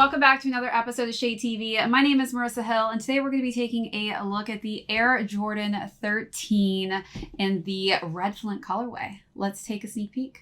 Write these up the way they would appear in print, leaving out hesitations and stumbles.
welcome back to another episode of ShadeTV. My name is Marissa Hill, and today we're going to be taking a look at the Air Jordan 13 in the red Flint colorway. Let's take a sneak peek.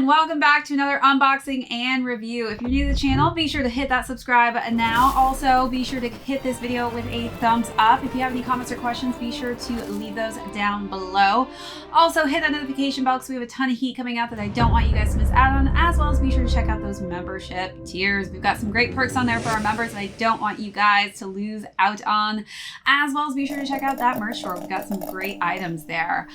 Welcome back to another unboxing and review. If you're new to the channel, be sure to hit that subscribe button now. Also, be sure to hit this video with a thumbs up. If you have any comments or questions, be sure to leave those down below. Also, hit that notification bell because we have a ton of heat coming out that I don't want you guys to miss out on, as well as be sure to check out those membership tiers. We've got some great perks on there for our members that I don't want you guys to lose out on, as well as be sure to check out that merch store. We've got some great items there.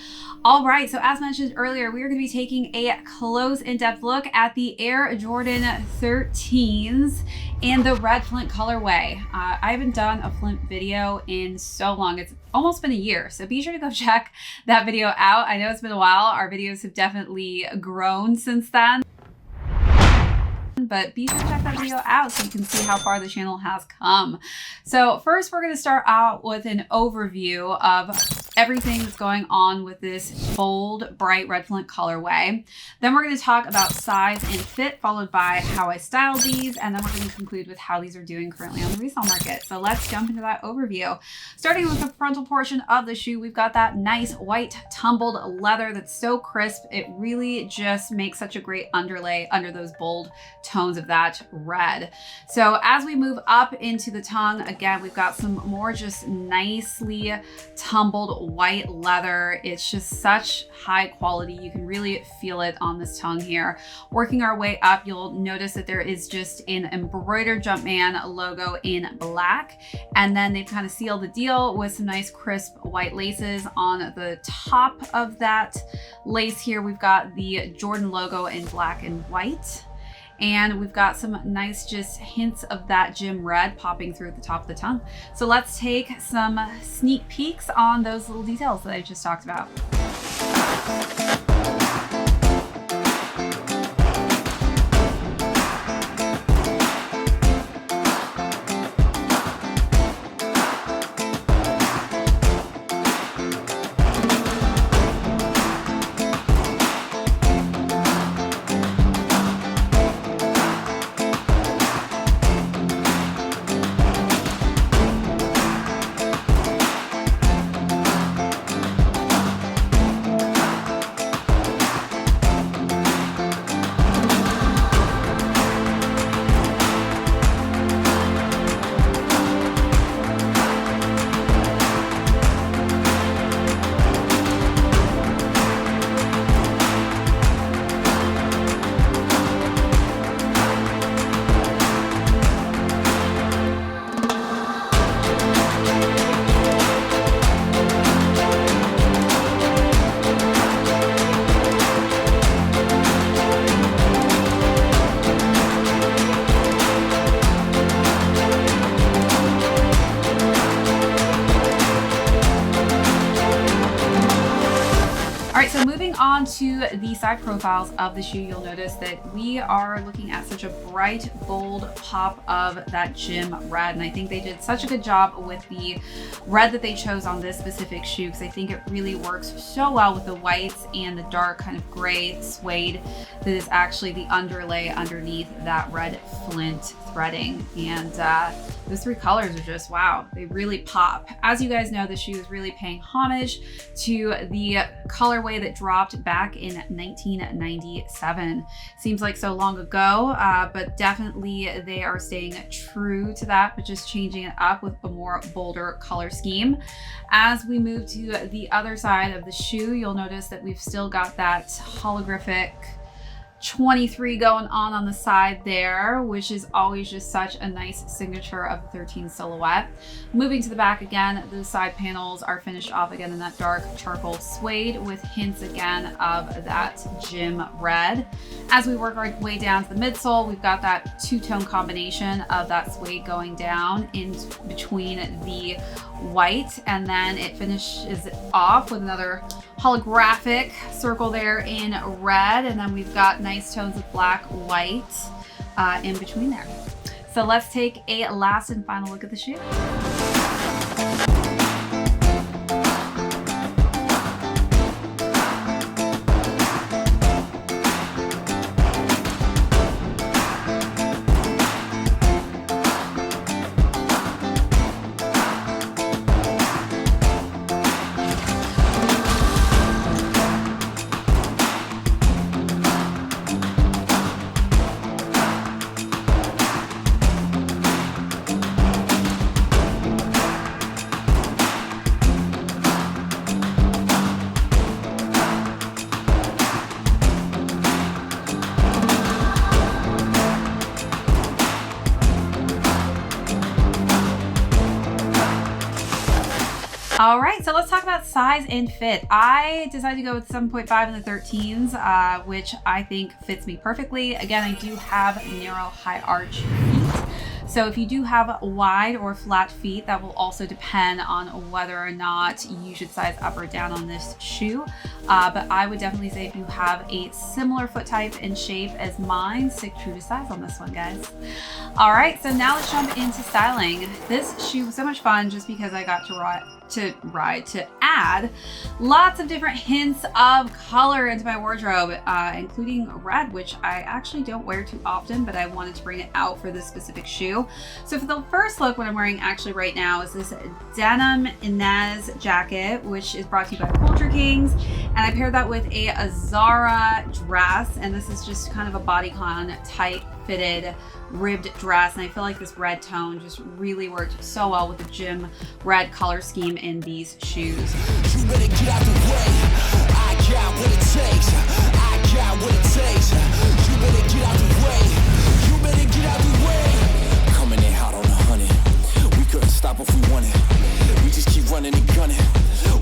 All right, so as mentioned earlier, we are going to be taking a close in-depth look at the Air Jordan 13s in the red Flint colorway. I haven't done a Flint video in so long. It's almost been a year, so be sure to go check that video out. I know it's been a while. Our videos have definitely grown since then, but be sure to check that video out so you can see how far the channel has come. So first, we're going to start out with an overview of everything that's going on with this bold, bright red Flint colorway. Then we're going to talk about size and fit, followed by how I styled these, and then we're going to conclude with how these are doing currently on the resale market. So let's jump into that overview. Starting with the frontal portion of the shoe, we've got that nice white tumbled leather that's so crisp. It really just makes such a great underlay under those bold tones of that red. So as we move up into the tongue, again, we've got some more just nicely tumbled white leather. It's just such high quality. You can really feel it on this tongue here. Working our way up, you'll notice that there is just an embroidered Jumpman logo in black. And then they've kind of sealed the deal with some nice crisp white laces on the top of that lace here. We've got the Jordan logo in black and white. And we've got some nice just hints of that gym red popping through at the top of the tongue. So let's take some sneak peeks on those little details that I just talked about. So moving on to the side profiles of the shoe, you'll notice that we are looking at such a bright, bold pop of that gym red. And I think they did such a good job with the red that they chose on this specific shoe, because I think it really works so well with the whites and the dark kind of gray suede that is actually the underlay underneath that red Flint threading. And those three colors are just, wow, they really pop. As you guys know, the shoe is really paying homage to the colorway that dropped back in 1997. Seems like so long ago, but definitely they are staying true to that, but just changing it up with a more bolder color scheme. As we move to the other side of the shoe, you'll notice that we've still got that holographic 23 going on the side there, which is always just such a nice signature of the 13 silhouette. Moving to the back again, the side panels are finished off again in that dark charcoal suede with hints again of that gym red. As we work our way down to the midsole, we've got that two-tone combination of that suede going down in between the white, and then it finishes off with another holographic circle there in red, and then we've got nice tones of black, white in between there. So let's take a last and final look at the shoe. All right, so let's talk about size and fit. I decided to go with 7.5 in the 13s, which I think fits me perfectly. Again, I do have narrow, high arch feet. So if you do have wide or flat feet, that will also depend on whether or not you should size up or down on this shoe. But I would definitely say if you have a similar foot type and shape as mine, stick true to size on this one, guys. All right, so now let's jump into styling. This shoe was so much fun just because I got to add lots of different hints of color into my wardrobe, including red, which I actually don't wear too often, but I wanted to bring it out for this specific shoe. So for the first look, what I'm wearing actually right now is this denim Inez jacket, which is brought to you by Culture Kings. And I paired that with a Zara dress, and this is just kind of a bodycon tight fitted ribbed dress, and I feel like this red tone just really worked so well with the gym red color scheme in these shoes. You better get out the way. I got what it takes. I got what it takes. You better get out the way. You better get out the way. Coming in hot on 100. We couldn't stop if we wanted. We just keep running and gunning.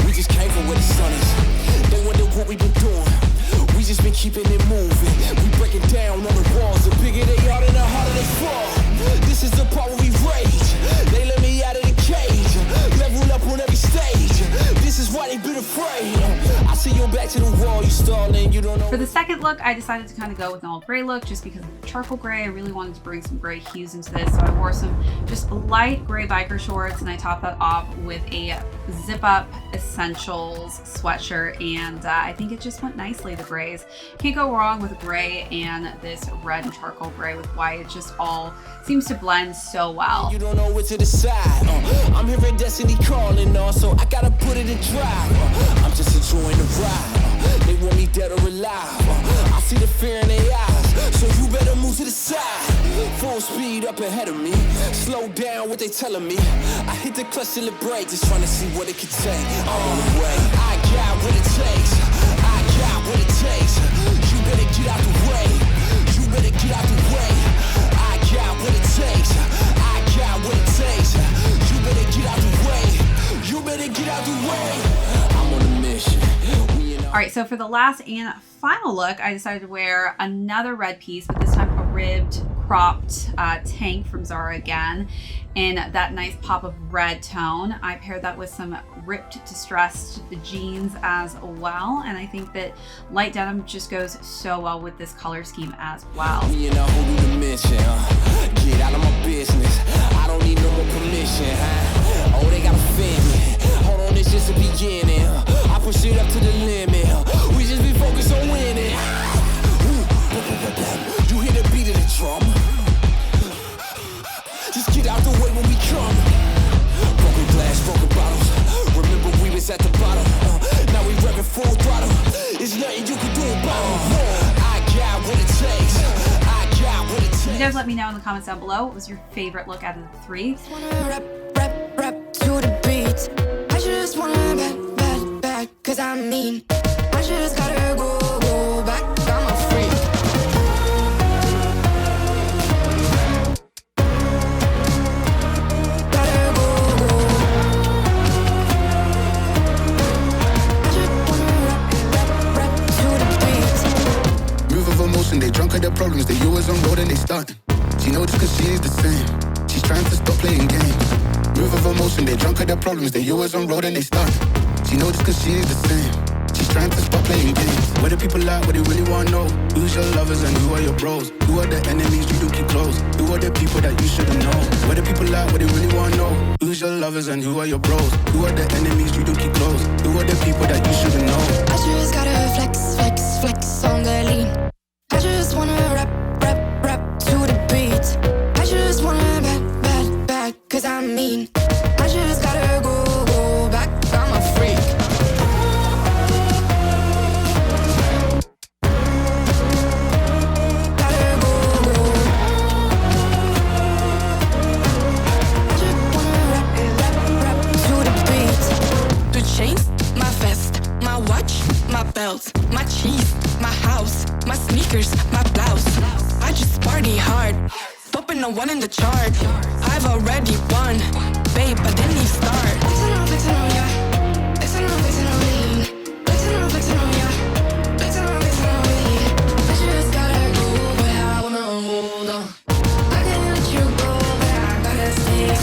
We just came from where the sun is. They wonder what we been doing. We just been keeping it moving. We breaking down on the walls. The bigger they are, the harder they fall. This is the part where we rage. They let me out of the cage. Level up on every stage. This is why they been afraid. I see your back to the wall. You stalling. You don't know. For the second look, I decided to kind of go with an all gray look just because of the charcoal gray. I really wanted to bring some gray hues into this. So I wore some just light gray biker shorts, and I topped that off with a zip up essentials sweatshirt, and I think it just went nicely, the grays. Can't go wrong with gray and this red and charcoal gray with white. It just all seems to blend so well. You don't know what to decide. I'm hearing destiny calling on, so I gotta put it in drive. I'm just enjoying the ride. They want me dead or alive. I see the fear in their eyes, so you better move to the side. Full speed up ahead of me. Slow down what they telling me. I hit the clutch till it breaks, just trying to see what it could take. I'm on the way. I got what it takes. I got what it takes. You better get out the way. You better get out the way. I got what it takes. I got what it takes. You better get out the way. You better get out the way. I'm on a mission. All right, so for the last and final look, I decided to wear another red piece, but this time a ribbed cropped tank from Zara again in that nice pop of red tone. I paired that with some ripped distressed jeans as well, and I think that light denim just goes so well with this color scheme as well. You know who we the mission, get out of my business. I don't need no more permission, Oh, they got offended. Hold on, it's just the beginning. I push it up to the limit. We just be focused on winning. You hear the beat of the drum. Just get out the way when we come. Broken glass, broken bottles. Remember we was at the bottom. Now we revving full throttle. There's nothing you can do about it. I got what it takes. I got what it takes. You guys let me know in the comments down below what was your favorite look out of the three. Rap to the beat. I just wanna back, cause I mean, I just gotta go back, I'm a freak. playing games. Move of emotion, they drunk at their problems. They always on road and they stuck. She knows this cause she is the same. She's trying to stop playing games. Where the people at, what they really wanna know. Who's your lovers and who are your bros? Who are the enemies you do keep close? Who are the people that you shouldn't know? Where the people at, what they really wanna know. Who's your lovers and who are your bros? Who are the enemies you do keep close? Who are the people that you shouldn't know? I just gotta flex, flex, flex on the lean. I just wanna rap, rap, rap to the beat. I just wanna back, cause I'm mean. I just gotta go back, I'm a freak. Gotta go. I just wanna rap to the beat. The chains, my vest, my watch, my belt, my cheese, my house, my sneakers, my blouse. I just party hard, popping the one in the chart. I've already won, babe, but then you start. Flexing on ya, flexing on me. Flexing on ya, flexing on me. I just gotta go where I wanna hold on. I can't let you go, but I gotta stay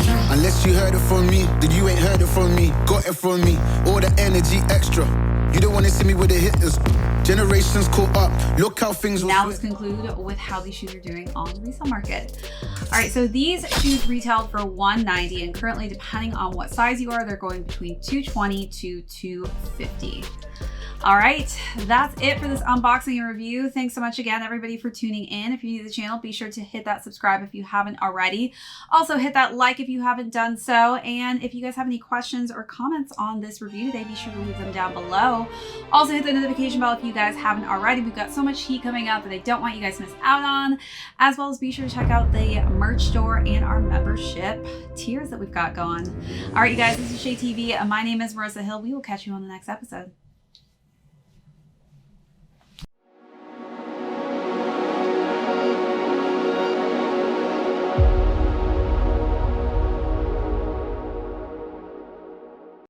strong. Unless you heard it from me, then you ain't heard it from me. Got it from me, all the energy extra. You don't wanna see me with the hitters. Generations caught up, look how things will Now let's conclude with how these shoes are doing on the resale market. All right, so these shoes retailed for $190, and currently, depending on what size you are, they're going between $220 to $250. All right, that's it for this unboxing and review. Thanks so much again, everybody, for tuning in. If you're new to the channel, be sure to hit that subscribe if you haven't already. Also, hit that like if you haven't done so. And if you guys have any questions or comments on this review today, be sure to leave them down below. Also, hit the notification bell if you guys haven't already. We've got so much heat coming up that I don't want you guys to miss out on, as well as be sure to check out the merch store and our membership tiers that we've got going. All right, you guys, this is ShadeTV. My name is Marissa Hill. We will catch you on the next episode.